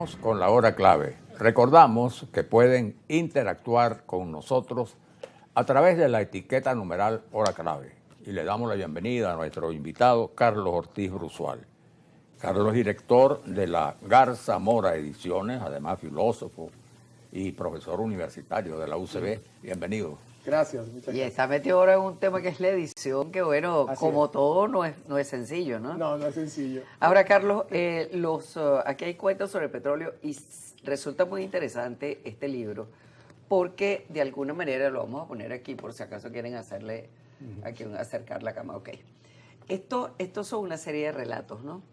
Con la hora clave. Recordamos que pueden interactuar con nosotros a través de la etiqueta numeral hora clave. Y le damos la bienvenida a nuestro invitado Carlos Ortiz Bruzual. Carlos es director de la Garza Mora Ediciones, además filósofo y profesor universitario de la UCB. Bienvenido. Gracias, muchas gracias. Y está metido ahora en un tema que es la edición, que bueno, Así como es. todo no es sencillo, ¿no? No es sencillo. Ahora, Carlos, aquí hay cuentos sobre petróleo y resulta muy interesante este libro porque de alguna manera lo vamos a poner aquí por si acaso quieren hacerle aquí acercar la cama. Ok. Estos son una serie de relatos, ¿no?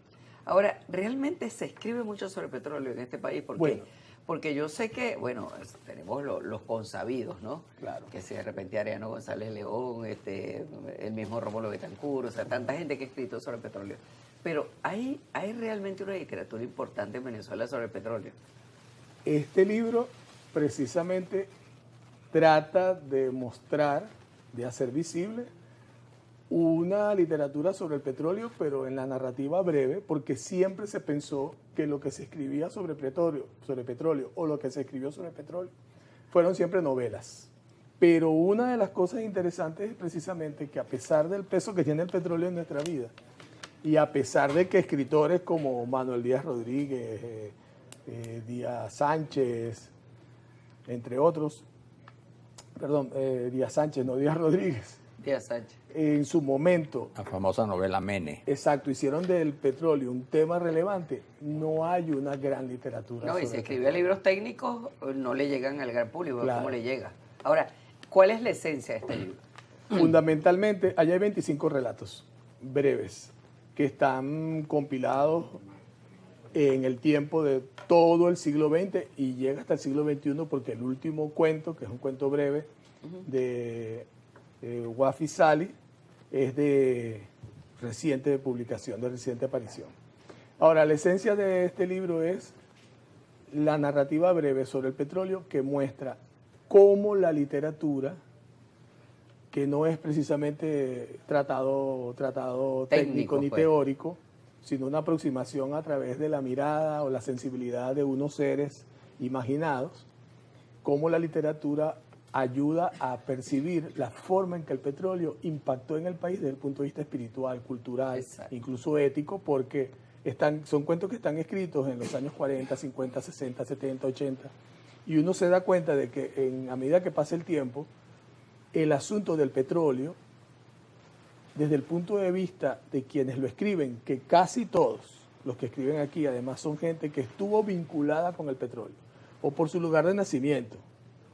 Ahora, realmente se escribe mucho sobre petróleo en este país porque yo sé que, bueno, tenemos los consabidos, ¿no? Claro. Que si de repente Ariano González León, el mismo Rómulo Betancourt, o sea, tanta gente que ha escrito sobre petróleo. Pero ¿hay realmente una literatura importante en Venezuela sobre petróleo? Este libro precisamente trata de mostrar, de hacer visible una literatura sobre el petróleo, pero en la narrativa breve, porque siempre se pensó que lo que se escribía sobre petróleo o lo que se escribió sobre petróleo fueron siempre novelas. Pero una de las cosas interesantes es precisamente que a pesar del peso que tiene el petróleo en nuestra vida, y a pesar de que escritores como Manuel Díaz Rodríguez, Díaz Sánchez, entre otros, Díaz Sánchez, no Díaz Rodríguez, Díaz Sánchez. en su momento, La famosa novela Mene. exacto, hicieron del petróleo un tema relevante, no hay una gran literatura. No, y sobre si el escribe petróleo. libros técnicos, no le llegan al gran público, Claro. ¿cómo le llega? Ahora, ¿cuál es la esencia de este libro? Fundamentalmente, allá hay 25 relatos breves que están compilados en el tiempo de todo el siglo XX y llega hasta el siglo XXI porque el último cuento, que es un cuento breve de Wafi Sali, es de reciente publicación, de reciente aparición. Ahora, la esencia de este libro es la narrativa breve sobre el petróleo que muestra cómo la literatura, que no es precisamente tratado técnico ni pues. teórico, sino una aproximación a través de la mirada o la sensibilidad de unos seres imaginados, cómo la literatura ayuda a percibir la forma en que el petróleo impactó en el país desde el punto de vista espiritual, cultural, Exacto. incluso ético, porque son cuentos que están escritos en los años 40, 50, 60, 70, 80, y uno se da cuenta de que a medida que pasa el tiempo, el asunto del petróleo, desde el punto de vista de quienes lo escriben, que casi todos los que escriben aquí además son gente que estuvo vinculada con el petróleo, o por su lugar de nacimiento,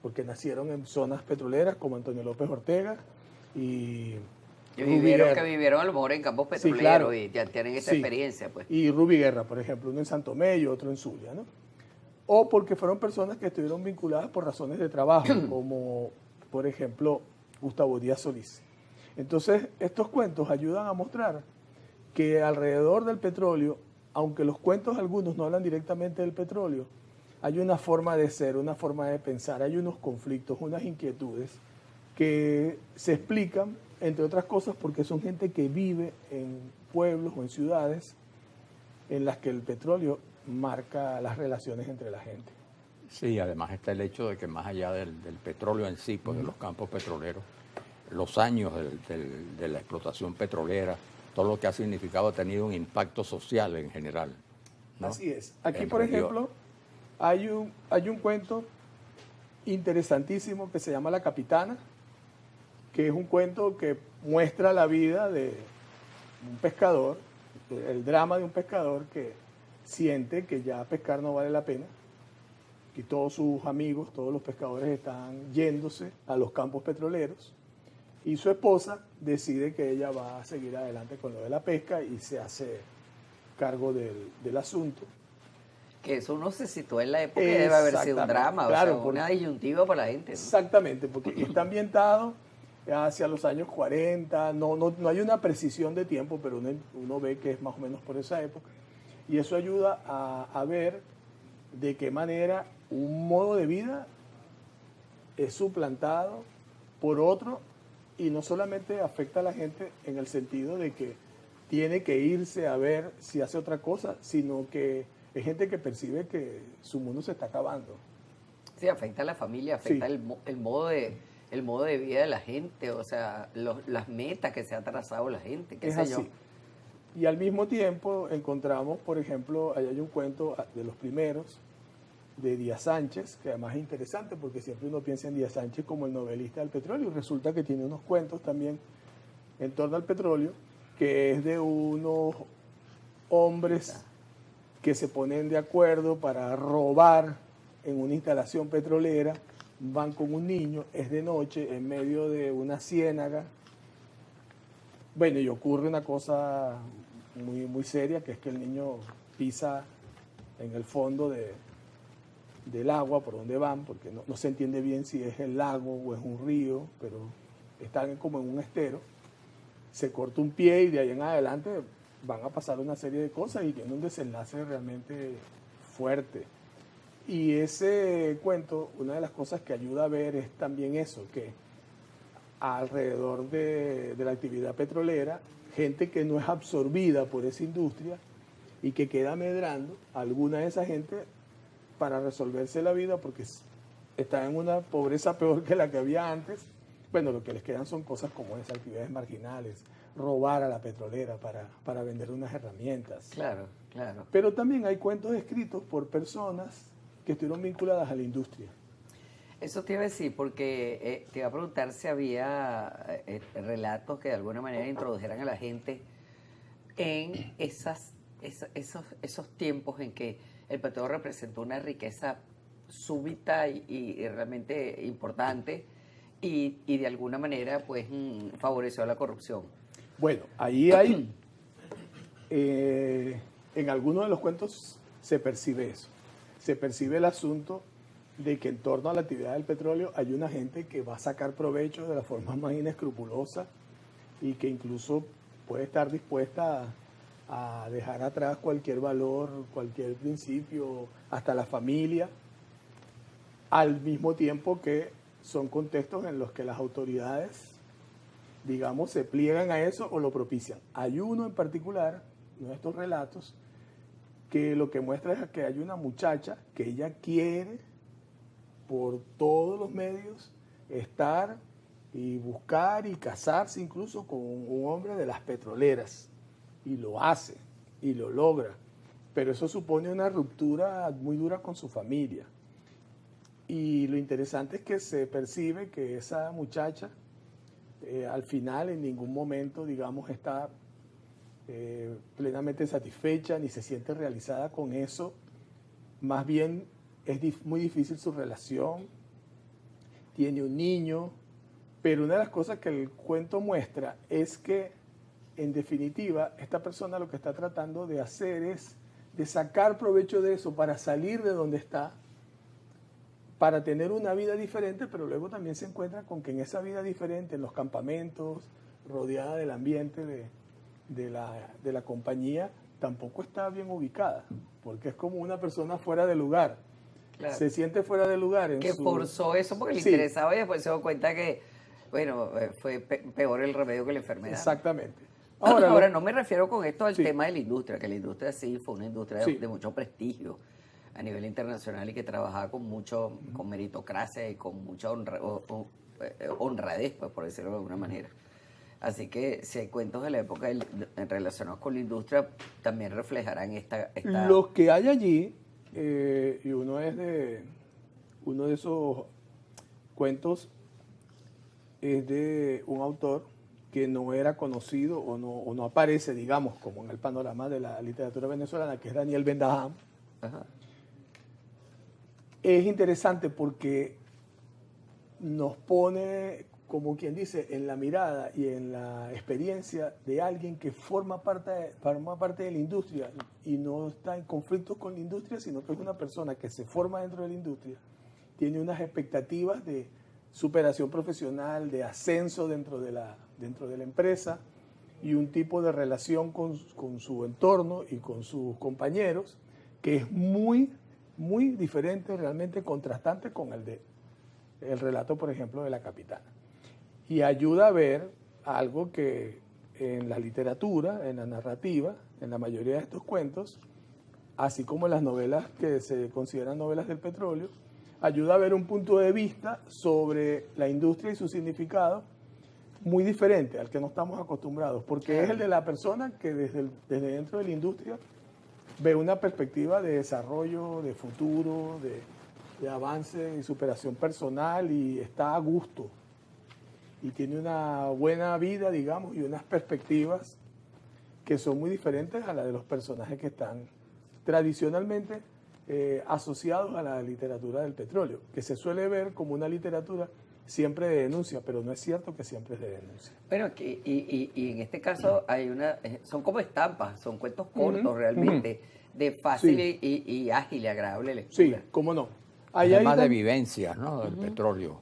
porque nacieron en zonas petroleras como Antonio López Ortega y Rubí Guerra. Que vivieron a lo mejor en campos Sí, petroleros claro. y ya tienen esa Sí. experiencia, pues. Y Rubí Guerra, por ejemplo, uno en Santo Tomé y otro en Zulia, ¿no? O porque fueron personas que estuvieron vinculadas por razones de trabajo, como por ejemplo Gustavo Díaz Solís. Entonces, estos cuentos ayudan a mostrar que alrededor del petróleo, aunque los cuentos algunos no hablan directamente del petróleo, hay una forma de ser, una forma de pensar, hay unos conflictos, unas inquietudes que se explican, entre otras cosas, porque son gente que vive en pueblos o en ciudades en las que el petróleo marca las relaciones entre la gente. Sí, además está el hecho de que más allá del petróleo en sí, pues de los campos petroleros, los años de la explotación petrolera, todo lo que ha significado ha tenido un impacto social en general, ¿no? Así es. Aquí, En por región. ejemplo, hay un cuento interesantísimo que se llama La Capitana, que es un cuento que muestra la vida de un pescador, el drama de un pescador que siente que ya pescar no vale la pena, y todos sus amigos, todos los pescadores están yéndose a los campos petroleros, y su esposa decide que ella va a seguir adelante con lo de la pesca y se hace cargo del asunto. Que eso uno se sitúa en la época y debe haber sido un drama, Claro, o sea, una disyuntiva para la gente, ¿no? Exactamente, porque está ambientado hacia los años 40, no hay una precisión de tiempo, pero uno ve que es más o menos por esa época. Y eso ayuda a ver de qué manera un modo de vida es suplantado por otro y no solamente afecta a la gente en el sentido de que tiene que irse a ver si hace otra cosa, sino que es gente que percibe que su mundo se está acabando. Sí, afecta a la familia, afecta Sí. el modo de vida de la gente, o sea, las metas que se ha trazado la gente, qué Es sé yo. así. Y al mismo tiempo encontramos, por ejemplo, allá hay un cuento de los primeros, de Díaz Sánchez, que además es interesante porque siempre uno piensa en Díaz Sánchez como el novelista del petróleo, y resulta que tiene unos cuentos también en torno al petróleo, que es de unos hombres que se ponen de acuerdo para robar en una instalación petrolera, van con un niño, es de noche, en medio de una ciénaga. Bueno, y ocurre una cosa muy seria, que es que el niño pisa en el fondo del agua por donde van, porque no se entiende bien si es el lago o es un río, pero están como en un estero. Se corta un pie y de ahí en adelante van a pasar una serie de cosas y tiene un desenlace realmente fuerte. Y ese cuento, una de las cosas que ayuda a ver es también eso, que alrededor de la actividad petrolera, gente que no es absorbida por esa industria y que queda medrando, alguna de esa gente para resolverse la vida porque está en una pobreza peor que la que había antes. Bueno, lo que les quedan son cosas como esas, actividades marginales, robar a la petrolera para vender unas herramientas. Claro, claro. Pero también hay cuentos escritos por personas que estuvieron vinculadas a la industria. Eso te iba a decir, porque te iba a preguntar si había relatos que de alguna manera introdujeran a la gente en esos tiempos en que el petróleo representó una riqueza súbita y realmente importante y de alguna manera pues favoreció la corrupción. Bueno, ahí hay, en algunos de los cuentos se percibe eso. Se percibe el asunto de que en torno a la actividad del petróleo hay una gente que va a sacar provecho de la forma más inescrupulosa y que incluso puede estar dispuesta a dejar atrás cualquier valor, cualquier principio, hasta la familia, al mismo tiempo que son contextos en los que las autoridades, digamos, se pliegan a eso o lo propician. Hay uno en particular, uno de estos relatos, que lo que muestra es que hay una muchacha que ella quiere por todos los medios estar y buscar y casarse incluso con un hombre de las petroleras, y lo hace y lo logra, pero eso supone una ruptura muy dura con su familia. Y lo interesante es que se percibe que esa muchacha al final en ningún momento, digamos, está plenamente satisfecha ni se siente realizada con eso. Más bien es muy difícil su relación, tiene un niño, pero una de las cosas que el cuento muestra es que, en definitiva, esta persona lo que está tratando de hacer es de sacar provecho de eso para salir de donde está, para tener una vida diferente, pero luego también se encuentra con que en esa vida diferente, en los campamentos, rodeada del ambiente de la compañía, tampoco está bien ubicada, porque es como una persona fuera de lugar. Claro. Se siente fuera de lugar. Que forzó eso porque le interesaba y después se dio cuenta que, bueno, fue peor el remedio que la enfermedad. Exactamente. Ahora no me refiero con esto al tema de la industria, que la industria sí fue una industria de mucho prestigio a nivel internacional y que trabajaba con con meritocracia y con mucha honradez, pues, por decirlo de alguna manera. Así que si hay cuentos de la época relacionados con la industria, también reflejarán esta... Los que hay allí, y uno de esos cuentos es de un autor que no era conocido o no aparece, digamos, como en el panorama de la literatura venezolana, que es Daniel Bendaham. Ajá. Es interesante porque nos pone, como quien dice, en la mirada y en la experiencia de alguien que forma parte de la industria y no está en conflictos con la industria, sino que es una persona que se forma dentro de la industria, tiene unas expectativas de superación profesional, de ascenso dentro de la empresa y un tipo de relación con su entorno y con sus compañeros que es muy diferente, realmente contrastante con el relato, por ejemplo, de La Capitana. Y ayuda a ver algo que en la literatura, en la narrativa, en la mayoría de estos cuentos, así como las novelas que se consideran novelas del petróleo, ayuda a ver un punto de vista sobre la industria y su significado muy diferente al que no estamos acostumbrados, porque es el de la persona que desde dentro de la industria ve una perspectiva de desarrollo, de futuro, de avance y superación personal y está a gusto y tiene una buena vida, digamos, y unas perspectivas que son muy diferentes a las de los personajes que están tradicionalmente asociados a la literatura del petróleo, que se suele ver como una literatura siempre de denuncia, pero no es cierto que siempre es de denuncia. Bueno, y en este caso hay son como estampas, son cuentos cortos realmente, de fácil y ágil y agradable lectura. Sí, cómo no. Además de vivencias, ¿no? Del petróleo,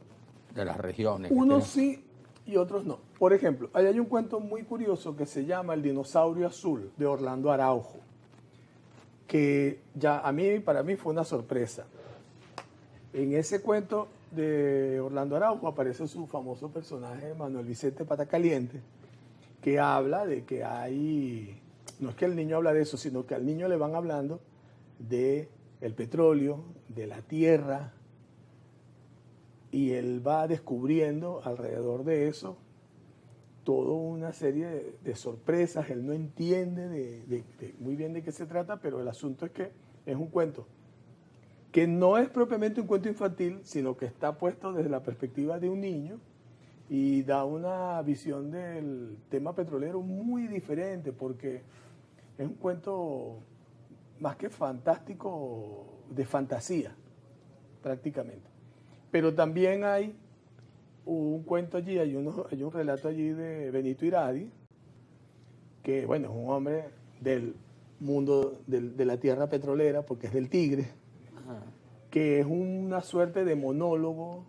de las regiones. Unos sí y otros no. Por ejemplo, ahí hay un cuento muy curioso que se llama El dinosaurio azul, de Orlando Araujo, que ya para mí fue una sorpresa. En ese cuento de Orlando Araujo aparece su famoso personaje Manuel Vicente Patacaliente, que habla de que no es que el niño habla de eso, sino que al niño le van hablando de el petróleo, de la tierra, y él va descubriendo alrededor de eso toda una serie de sorpresas. Él no entiende muy bien de qué se trata, pero el asunto es que es un cuento que no es propiamente un cuento infantil, sino que está puesto desde la perspectiva de un niño y da una visión del tema petrolero muy diferente, porque es un cuento más que fantástico, de fantasía, prácticamente. Pero también hay un cuento allí, hay un relato allí de Benito Iradi, que bueno, es un hombre del mundo de la tierra petrolera, porque es del Tigre, que es una suerte de monólogo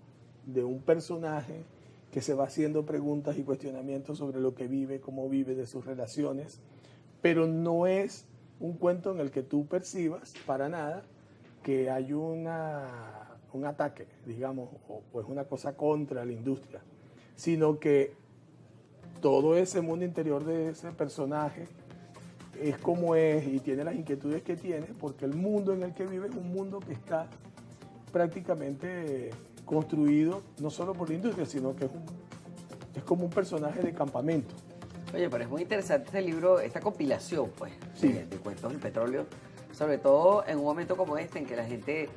de un personaje que se va haciendo preguntas y cuestionamientos sobre lo que vive, cómo vive, de sus relaciones, pero no es un cuento en el que tú percibas para nada que hay un ataque, digamos, o es una cosa contra la industria, sino que todo ese mundo interior de ese personaje es como es y tiene las inquietudes que tiene, porque el mundo en el que vive es un mundo que está prácticamente construido no solo por la industria, sino que es como un personaje de campamento. Oye, pero es muy interesante este libro, esta compilación, pues, Sí. de cuentos del petróleo, sobre todo en un momento como este, en que la gente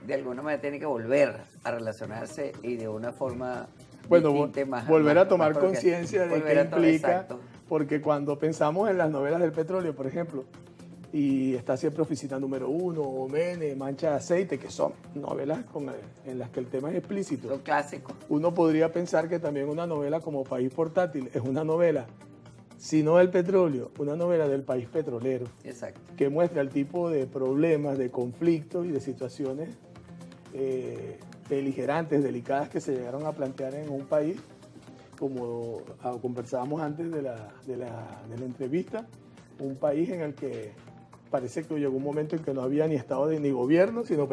de alguna manera tiene que volver a relacionarse y de una forma distinta, volver a tomar más conciencia de qué implica, porque cuando pensamos en las novelas del petróleo, por ejemplo, y Estancia de Oficina número 1, Omene, Mancha de Aceite, que son novelas en las que el tema es explícito. Son clásicos. Uno podría pensar que también una novela como País Portátil es una novela, si no del petróleo, una novela del país petrolero. Exacto. Que muestra el tipo de problemas, de conflictos y de situaciones beligerantes, delicadas que se llegaron a plantear en un país, como conversábamos antes de la entrevista, un país en el que parece que llegó un momento en que no había ni Estado ni gobierno, sino